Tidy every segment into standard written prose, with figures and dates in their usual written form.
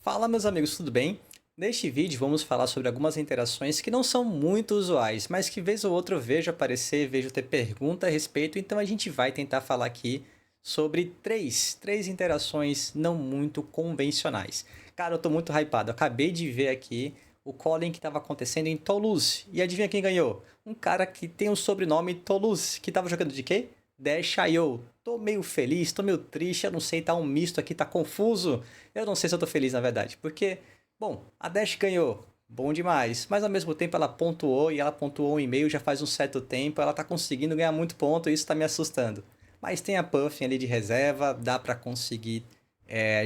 Fala, meus amigos, tudo bem? Neste vídeo vamos falar sobre algumas interações que não são muito usuais, mas que vez ou outra eu vejo aparecer, vejo ter pergunta a respeito, então a gente vai tentar falar aqui sobre três interações não muito convencionais. Cara, eu tô muito hypado, eu acabei de ver aqui o Colin que estava acontecendo em Toulouse, e adivinha quem ganhou? Um cara que tem o sobrenome Toulouse, que estava jogando de quê? Dash.io. Tô meio feliz, tô meio triste, eu não sei, tá um misto aqui, tá confuso. Eu não sei se eu tô feliz, na verdade, porque, bom, a Dash ganhou, bom demais, mas ao mesmo tempo ela pontuou e ela pontuou um e-mail já faz um certo tempo, ela tá conseguindo ganhar muito ponto e isso tá me assustando. Mas tem a Puffin ali de reserva, dá pra conseguir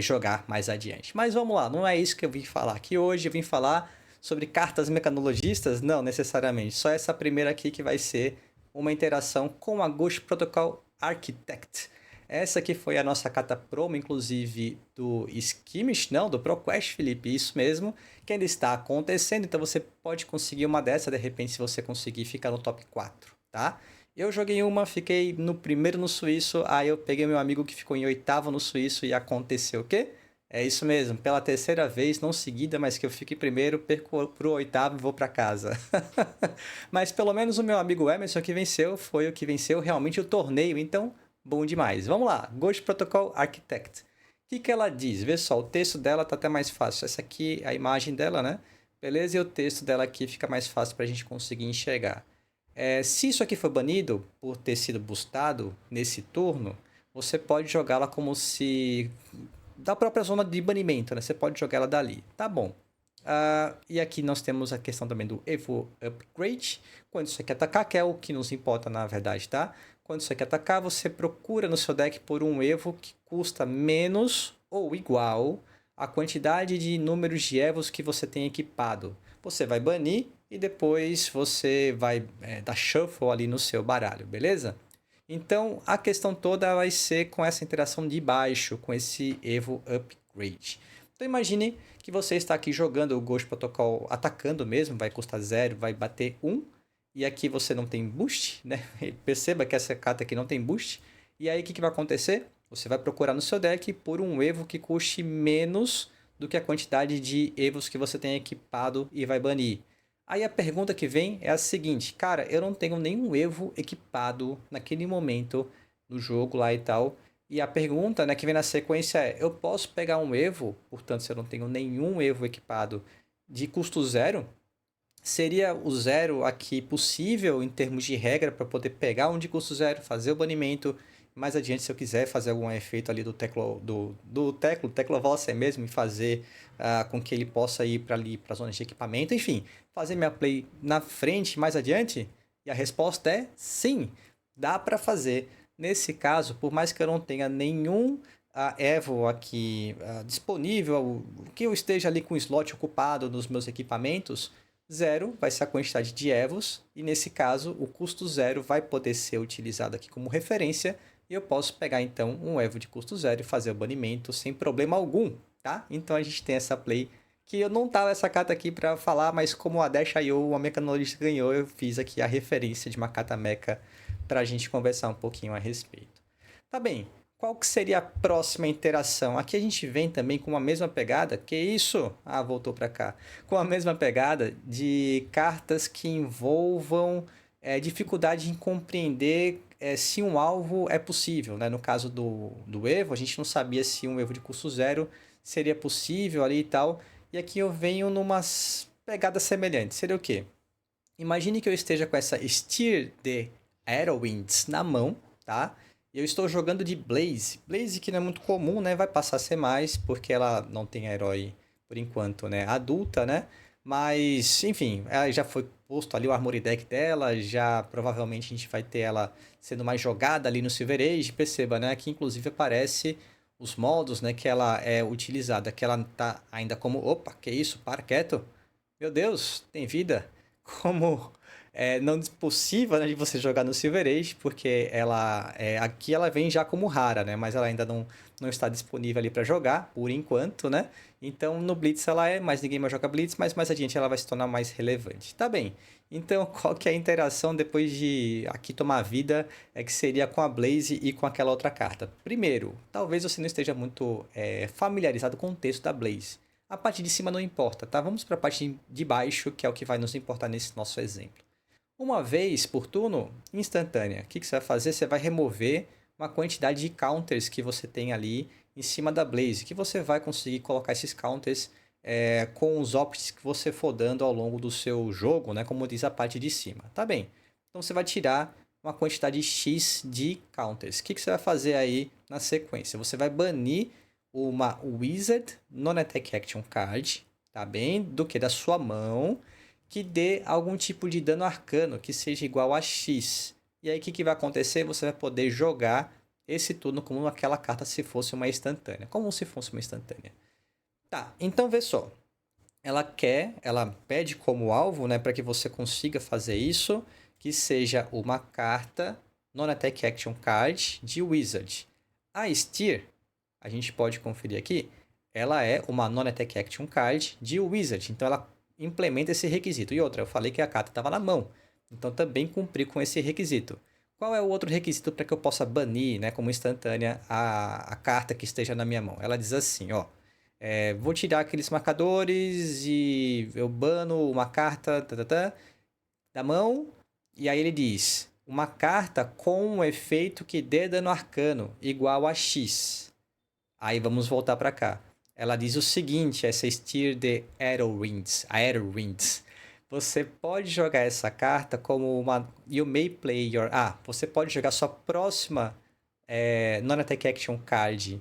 jogar mais adiante. Mas vamos lá, não é isso que eu vim falar aqui hoje, eu vim falar sobre cartas mecanologistas? Não necessariamente, só essa primeira aqui que vai ser uma interação com a Ghost Protocol Architect. Essa aqui foi a nossa carta promo, inclusive, do Skimish, não, do ProQuest, Felipe, isso mesmo, que ainda está acontecendo, então você pode conseguir uma dessa, de repente, se você conseguir ficar no top 4, tá? Eu joguei uma, fiquei no primeiro no suíço, aí eu peguei meu amigo que ficou em oitavo no suíço e aconteceu o quê? É isso mesmo, pela terceira vez, não seguida, mas que eu fique primeiro, perco pro oitavo e vou para casa. Mas pelo menos o meu amigo Emerson que venceu foi o que venceu realmente o torneio, então bom demais. Vamos lá, Ghost Protocol Architect. O que ela diz? Vê só, o texto dela tá até mais fácil. Essa aqui é a imagem dela, né? Beleza? E o texto dela aqui fica mais fácil para a gente conseguir enxergar. Se isso aqui for banido por ter sido boostado nesse turno, você pode jogá-la como se da própria zona de banimento, né? Você pode jogar ela dali. Tá bom. E aqui nós temos a questão também do Evo Upgrade. Quando isso aqui atacar, que é o que nos importa na verdade, tá? Quando isso aqui atacar, você procura no seu deck por um Evo que custa menos ou igual à quantidade de números de Evos que você tem equipado. Você vai banir e depois você vai dar shuffle ali no seu baralho, beleza? Então a questão toda vai ser com essa interação de baixo, com esse Evo Upgrade. Então imagine que você está aqui jogando o Ghost Protocol atacando mesmo, vai custar 0, vai bater 1. E aqui você não tem boost, né? Perceba que essa carta aqui não tem boost. E aí o que vai acontecer? Você vai procurar no seu deck por um Evo que custe menos do que a quantidade de Evos que você tem equipado e vai banir. Aí a pergunta que vem é a seguinte, cara, eu não tenho nenhum Evo equipado naquele momento no jogo lá e tal. E a pergunta, né, que vem na sequência é, eu posso pegar um Evo, portanto, se eu não tenho nenhum Evo equipado de custo zero, seria o zero aqui possível em termos de regra para poder pegar um de custo zero, fazer o banimento. Mais adiante, se eu quiser fazer algum efeito ali do Teclovalser mesmo, e fazer com que ele possa ir para ali, para a zona de equipamento, enfim, fazer minha play na frente mais adiante? E a resposta é sim, dá para fazer. Nesse caso, por mais que eu não tenha nenhum Evo aqui disponível, que eu esteja ali com o slot ocupado nos meus equipamentos, zero vai ser a quantidade de Evos, e nesse caso o custo zero vai poder ser utilizado aqui como referência, e eu posso pegar então um Evo de custo zero e fazer o banimento sem problema algum, tá? Então a gente tem essa play que eu não tava essa carta aqui para falar, mas como a Dash.io, a mecanologista ganhou, eu fiz aqui a referência de uma carta meca para a gente conversar um pouquinho a respeito. Tá bem, qual que seria a próxima interação? Aqui a gente vem também com a mesma pegada, que isso? Ah, voltou para cá. Com a mesma pegada de cartas que envolvam dificuldade em compreender se um alvo é possível, né? No caso do Evo, a gente não sabia se um Evo de custo zero seria possível ali e tal. E aqui eu venho numas pegadas semelhantes. Seria o quê? Imagine que eu esteja com essa Steer the Aerowinds na mão, tá? E eu estou jogando de Blaze. Blaze que não é muito comum, né? Vai passar a ser mais, porque ela não tem herói, por enquanto, né? Adulta, né? Mas, enfim, ela já foi posto ali o Armory Deck dela, já provavelmente a gente vai ter ela sendo mais jogada ali no Silver Age. Perceba, né? Que inclusive aparece os modos, né? Que ela é utilizada, que ela tá ainda como... Opa, que isso? Para quieto. Meu Deus, tem vida? Como não possível, né, de você jogar no Silver Age, porque aqui ela vem já como rara, né? Mas ela ainda não está disponível ali para jogar, por enquanto, né? Então no Blitz ela mas ninguém mais joga Blitz, mas mais adiante ela vai se tornar mais relevante. Tá bem. Então qual que é a interação depois de aqui tomar vida que seria com a Blaze e com aquela outra carta? Primeiro, talvez você não esteja muito familiarizado com o texto da Blaze. A parte de cima não importa, tá? Vamos para a parte de baixo, que é o que vai nos importar nesse nosso exemplo. Uma vez por turno, instantânea. O que você vai fazer? Você vai remover uma quantidade de counters que você tem ali em cima da Blaze, que você vai conseguir colocar esses counters com os opts que você for dando ao longo do seu jogo, né? Como diz a parte de cima. Tá bem. Então você vai tirar uma quantidade X de counters. O que você vai fazer aí na sequência? Você vai banir uma Wizard Non-Attack Action Card, tá bem? Do que? Da sua mão, que dê algum tipo de dano arcano que seja igual a X. E aí o que vai acontecer? Você vai poder jogar esse turno como aquela carta se fosse uma instantânea. Como se fosse uma instantânea. Tá, então vê só. Ela pede como alvo, né, para que você consiga fazer isso, que seja uma carta Non-Attack Action Card de Wizard. A Steer, a gente pode conferir aqui, ela é uma Non-Attack Action Card de Wizard. Então ela implementa esse requisito. E outra, eu falei que a carta estava na mão. Então também cumpri com esse requisito. Qual é o outro requisito para que eu possa banir, né, como instantânea, a carta que esteja na minha mão? Ela diz assim, ó. Vou tirar aqueles marcadores e eu bano uma carta da mão. E aí ele diz, uma carta com um efeito que dê dano arcano igual a X. Aí vamos voltar para cá. Ela diz o seguinte, essa Steer de Aerorinds. Você pode jogar essa carta como uma... You may play your... você pode jogar sua próxima Non-Attack Action Card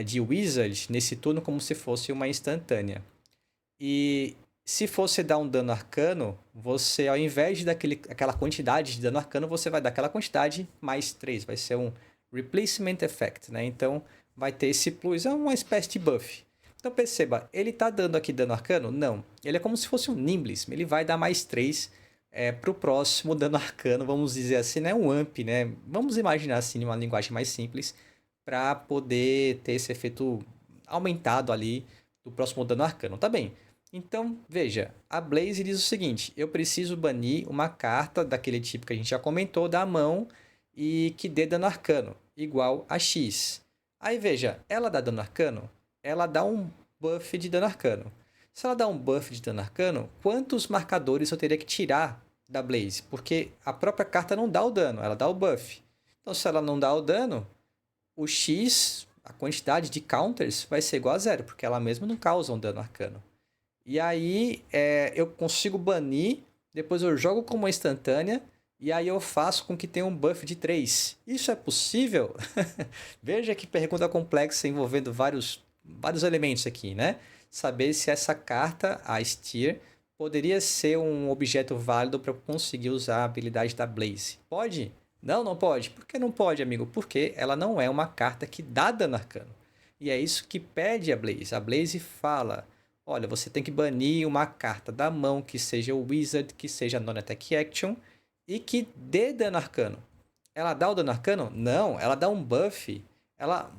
de Wizard nesse turno como se fosse uma instantânea. E se fosse dar um dano arcano, você, ao invés de dar aquela quantidade de dano arcano, você vai dar aquela quantidade mais 3. Vai ser um Replacement Effect, né? Então, vai ter esse plus, é uma espécie de buff. Então, perceba, ele está dando aqui dano arcano? Não. Ele é como se fosse um Nimblis. Ele vai dar mais 3 para o próximo dano arcano, vamos dizer assim, né? Um AMP, né? Vamos imaginar assim, uma linguagem mais simples, para poder ter esse efeito aumentado ali do próximo dano arcano. Tá bem. Então, veja, a Blaze diz o seguinte, eu preciso banir uma carta daquele tipo que a gente já comentou, da mão, e que dê dano arcano, igual a X. Aí, veja, ela dá dano arcano? Ela dá um buff de dano arcano. Se ela dá um buff de dano arcano, quantos marcadores eu teria que tirar da Blaze? Porque a própria carta não dá o dano, ela dá o buff. Então, se ela não dá o dano, o X, a quantidade de counters, vai ser igual a zero, porque ela mesma não causa um dano arcano. E aí eu consigo banir, depois eu jogo como uma instantânea, e aí eu faço com que tenha um buff de 3. Isso é possível? Veja que pergunta complexa envolvendo vários elementos aqui, né? Saber se essa carta, a Steer, poderia ser um objeto válido para conseguir usar a habilidade da Blaze. Pode? Não, não pode. Por que não pode, amigo? Porque ela não é uma carta que dá dano arcano. E é isso que pede a Blaze. A Blaze fala, olha, você tem que banir uma carta da mão que seja o Wizard, que seja Non-Attack Action e que dê dano arcano. Ela dá o dano arcano? Não, ela dá um buff.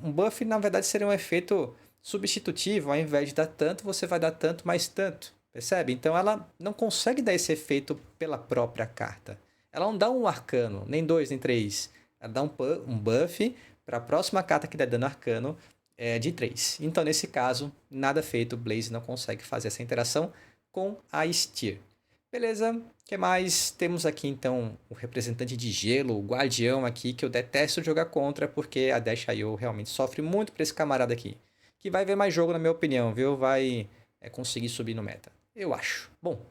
Um buff, na verdade, seria um efeito substitutivo. Ao invés de dar tanto, você vai dar tanto mais tanto. Percebe? Então ela não consegue dar esse efeito pela própria carta. Ela não dá um arcano, nem 2, nem 3. Ela dá um buff para a próxima carta que der dano arcano de 3. Então, nesse caso, nada feito. Blaze não consegue fazer essa interação com a Steer. Beleza? O que mais? Temos aqui, então, o representante de gelo, o guardião aqui, que eu detesto jogar contra, porque a Dash.io realmente sofre muito para esse camarada aqui. Que vai ver mais jogo, na minha opinião, viu? Vai conseguir subir no meta. Eu acho. Bom, o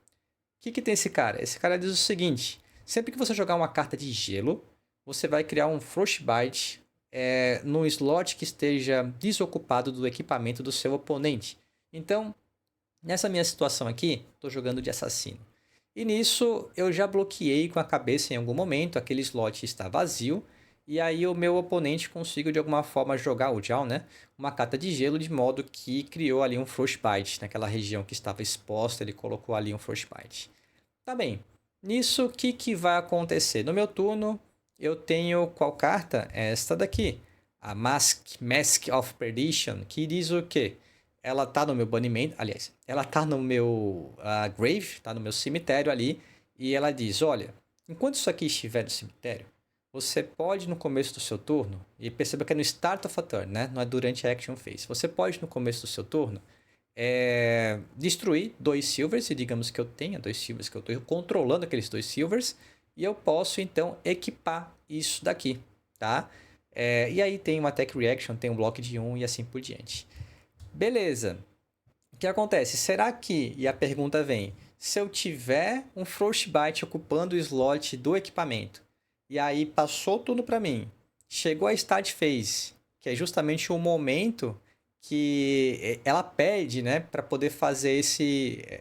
que tem esse cara? Esse cara diz o seguinte... Sempre que você jogar uma carta de gelo, você vai criar um Frostbite num slot que esteja desocupado do equipamento do seu oponente. Então, nessa minha situação aqui, estou jogando de assassino. E nisso, eu já bloqueei com a cabeça em algum momento, aquele slot está vazio, e aí o meu oponente conseguiu de alguma forma jogar o Jaw, né? Uma carta de gelo, de modo que criou ali um Frostbite. Naquela região que estava exposta, ele colocou ali um Frostbite. Tá bem. Nisso, o que vai acontecer? No meu turno, eu tenho qual carta? Esta daqui. A Mask of Perdition, que diz o quê? Ela tá no meu banimento, aliás, ela tá no meu grave, tá no meu cemitério ali, e ela diz, olha, enquanto isso aqui estiver no cemitério, você pode no começo do seu turno, e perceba que é no start of a turn, né? Não é durante a action phase. Você pode no começo do seu turno destruir 2 silvers, e digamos que eu tenha 2 silvers, que eu estou controlando aqueles 2 silvers, e eu posso então equipar isso daqui, tá? E aí tem uma attack reaction, tem um bloco de 1 e assim por diante. Beleza. O que acontece? Será que, e a pergunta vem, se eu tiver um Frostbite ocupando o slot do equipamento, e aí passou tudo para mim, chegou a start phase, que é justamente o momento que ela pede, né, para poder fazer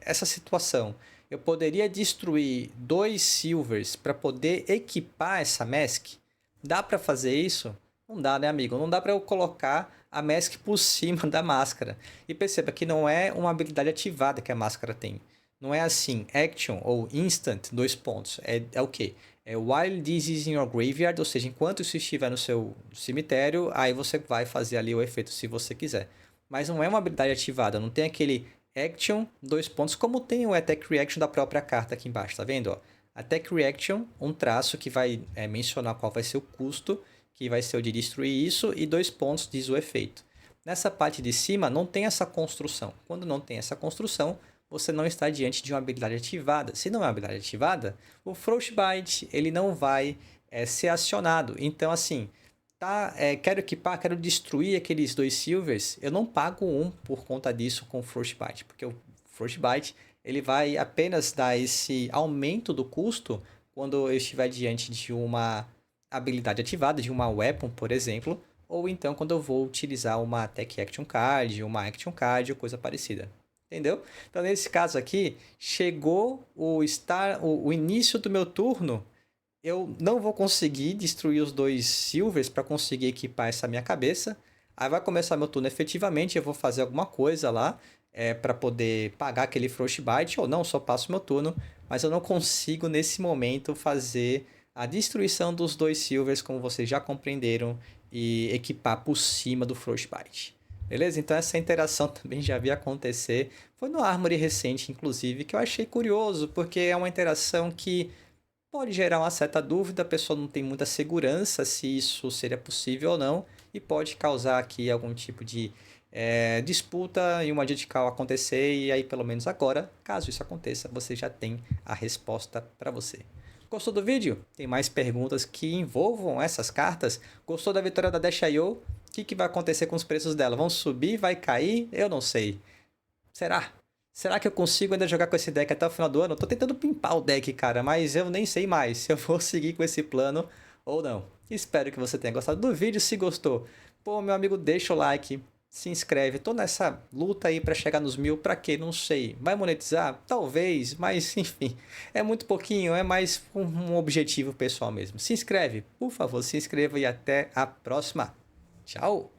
essa situação. Eu poderia destruir 2 silvers para poder equipar essa mask? Dá para fazer isso? Não dá, né, amigo? Não dá para eu colocar a mask por cima da máscara. E perceba que não é uma habilidade ativada que a máscara tem. Não é assim, action ou instant, 2 pontos. É o quê? É while this is in your graveyard, ou seja, enquanto isso estiver no seu cemitério, aí você vai fazer ali o efeito se você quiser. Mas não é uma habilidade ativada, não tem aquele action, 2 pontos, como tem o attack reaction da própria carta aqui embaixo, tá vendo? Ó? Attack reaction, um traço que vai mencionar qual vai ser o custo, que vai ser o de destruir isso, e 2 pontos diz o efeito. Nessa parte de cima não tem essa construção. Quando não tem essa construção, você não está diante de uma habilidade ativada. Se não é uma habilidade ativada, o Frostbite ele não vai ser acionado. Então, assim, tá, quero equipar, quero destruir aqueles 2 silvers, eu não pago 1 por conta disso com o Frostbite, porque o Frostbite ele vai apenas dar esse aumento do custo quando eu estiver diante de uma habilidade ativada, de uma weapon, por exemplo, ou então quando eu vou utilizar uma Attack Action Card, uma Action Card ou coisa parecida. Entendeu? Então, nesse caso aqui, chegou o início do meu turno, eu não vou conseguir destruir os 2 silvers para conseguir equipar essa minha cabeça. Aí vai começar meu turno efetivamente, eu vou fazer alguma coisa lá para poder pagar aquele Frostbite, ou não, só passo meu turno, mas eu não consigo nesse momento fazer a destruição dos 2 silvers, como vocês já compreenderam, e equipar por cima do Frostbite. Beleza? Então essa interação também já vi acontecer. Foi no Armory recente, inclusive, que eu achei curioso, porque é uma interação que pode gerar uma certa dúvida, a pessoa não tem muita segurança se isso seria possível ou não, e pode causar aqui algum tipo de disputa e uma judicial call acontecer, e aí pelo menos agora, caso isso aconteça, você já tem a resposta para você. Gostou do vídeo? Tem mais perguntas que envolvam essas cartas? Gostou da vitória da Dash.io? O que vai acontecer com os preços dela? Vão subir? Vai cair? Eu não sei. Será? Será que eu consigo ainda jogar com esse deck até o final do ano? Eu tô tentando pimpar o deck, cara, mas eu nem sei mais se eu vou seguir com esse plano ou não. Espero que você tenha gostado do vídeo. Se gostou, pô, meu amigo, deixa o like, se inscreve. Tô nessa luta aí pra chegar nos 1000, pra quê? Não sei. Vai monetizar? Talvez, mas enfim, é muito pouquinho, é mais um objetivo pessoal mesmo. Se inscreve, por favor, se inscreva e até a próxima. Tchau!